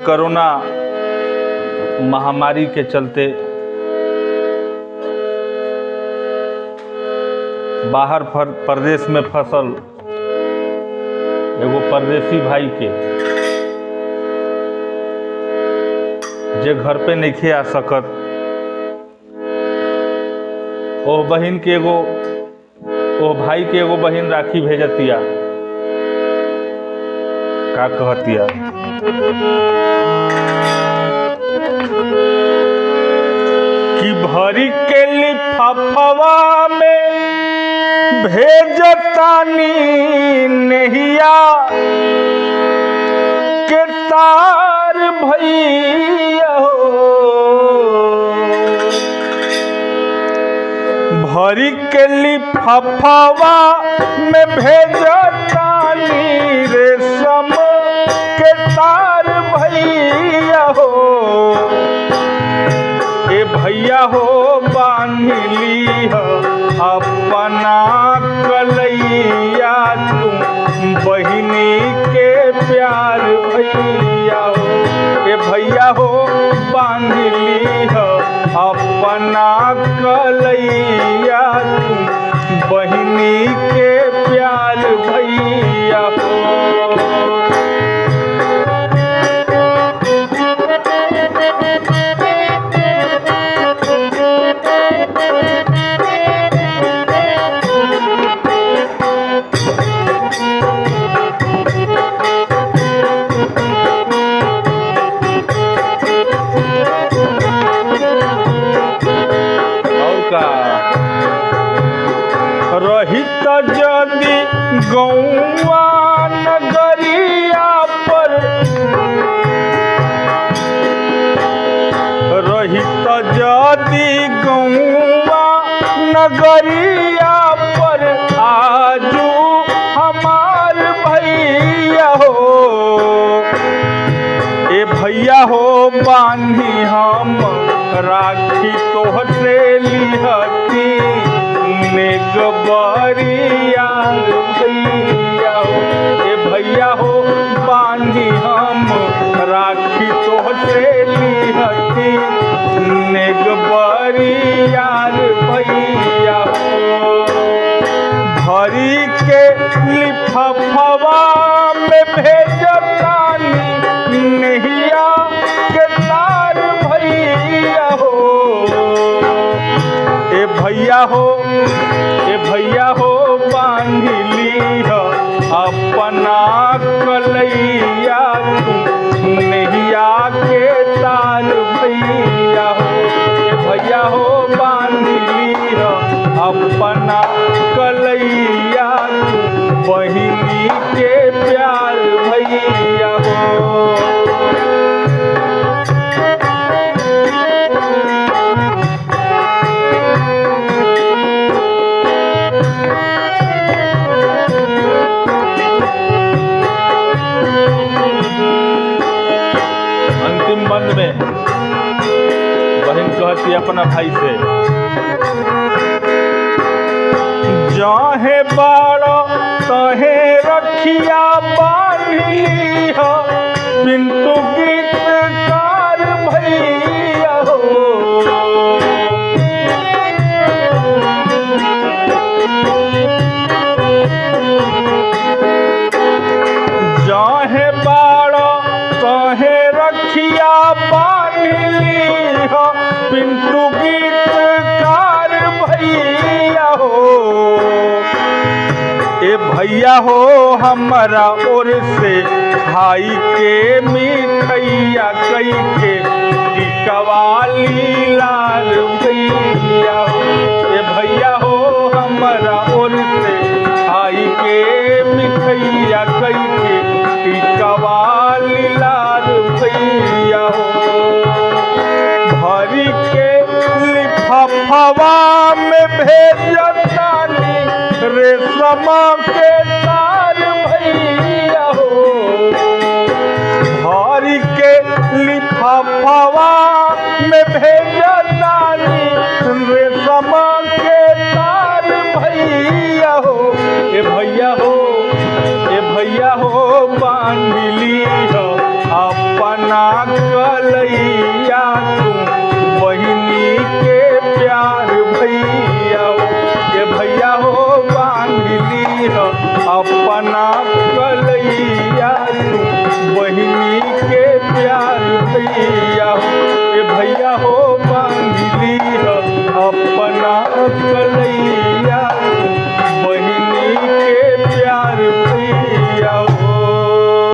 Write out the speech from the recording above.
Corona महामारी के चलते बाहर प्रदेश में फसल एगो परदेसी भाई के जे घर पे नहीं आ सकत, ओ बहन के एगो ओ भाई के एगो बहन राखी भेजतिया। का कहतिया? कि भरी के लिफाफवा में भेजतानी नहिया के तार भैया हो। भरी के लिफाफवा में भेजतानी रेशम के तार भैया हो। ए भैया हो बांधली अपना कलैया तुम बहिनी के प्यार भैया हो। ए भैया हो बांधली अपना कलैया तुम बहिनी के प्यार भैया हो। रहित जदि गौआ नगरिया पर, रहित जदि गौआ नगरिया पर आजू हमार भैया हो। ए भैया हो बांधी हम राखी तोहसे लिहती नेगबरिया भैया हो। ए भैया हो बांधी हम राखी तोहसे लिहती नेगबरिया भैया हो। भरी के लिफाफवा में भेजतानी नहिया के तार भैया हो। ए भैया हो, ए भैया हो बांधली अपना कलैया तुम नहिया के तार भैया हो। ए भैया हो बांधली अपना कलैया तुम बहिनी के प्यार भैया हो। अंतिम बंद में बहन कहती अपना भाई से, जाहे बाड़ा तहे रखिया बांधी हो। पिंटू गीतकार भैया हो। जाहे बाड़ा तहे रखिया बांधली हो। पिंटू गीतकार भैया हो। ए भैया हो हमारा ओर से भाई के मिठैया कई के टिकवाली लाल भैया हो। ए भैया हो हमारा ओर से भाई के मिठैया कई के टिकवाली लाल भैया हो। भरी के लिफाफवा में भेजतानी रेशम के तार भैया हो। भरी के लिफाफवा में भेजतानी रेशम के तार भैया हो। ए भैया हो, ए भैया हो बांधली अपना अपना कलैया तुम बहिनी के प्यार भैया हो, ये भैया हो बांध ली हो अपना कलैया तुम बहिनी के प्यार भैया हो, ये भैया हो बांध ली हो अपना कलैया।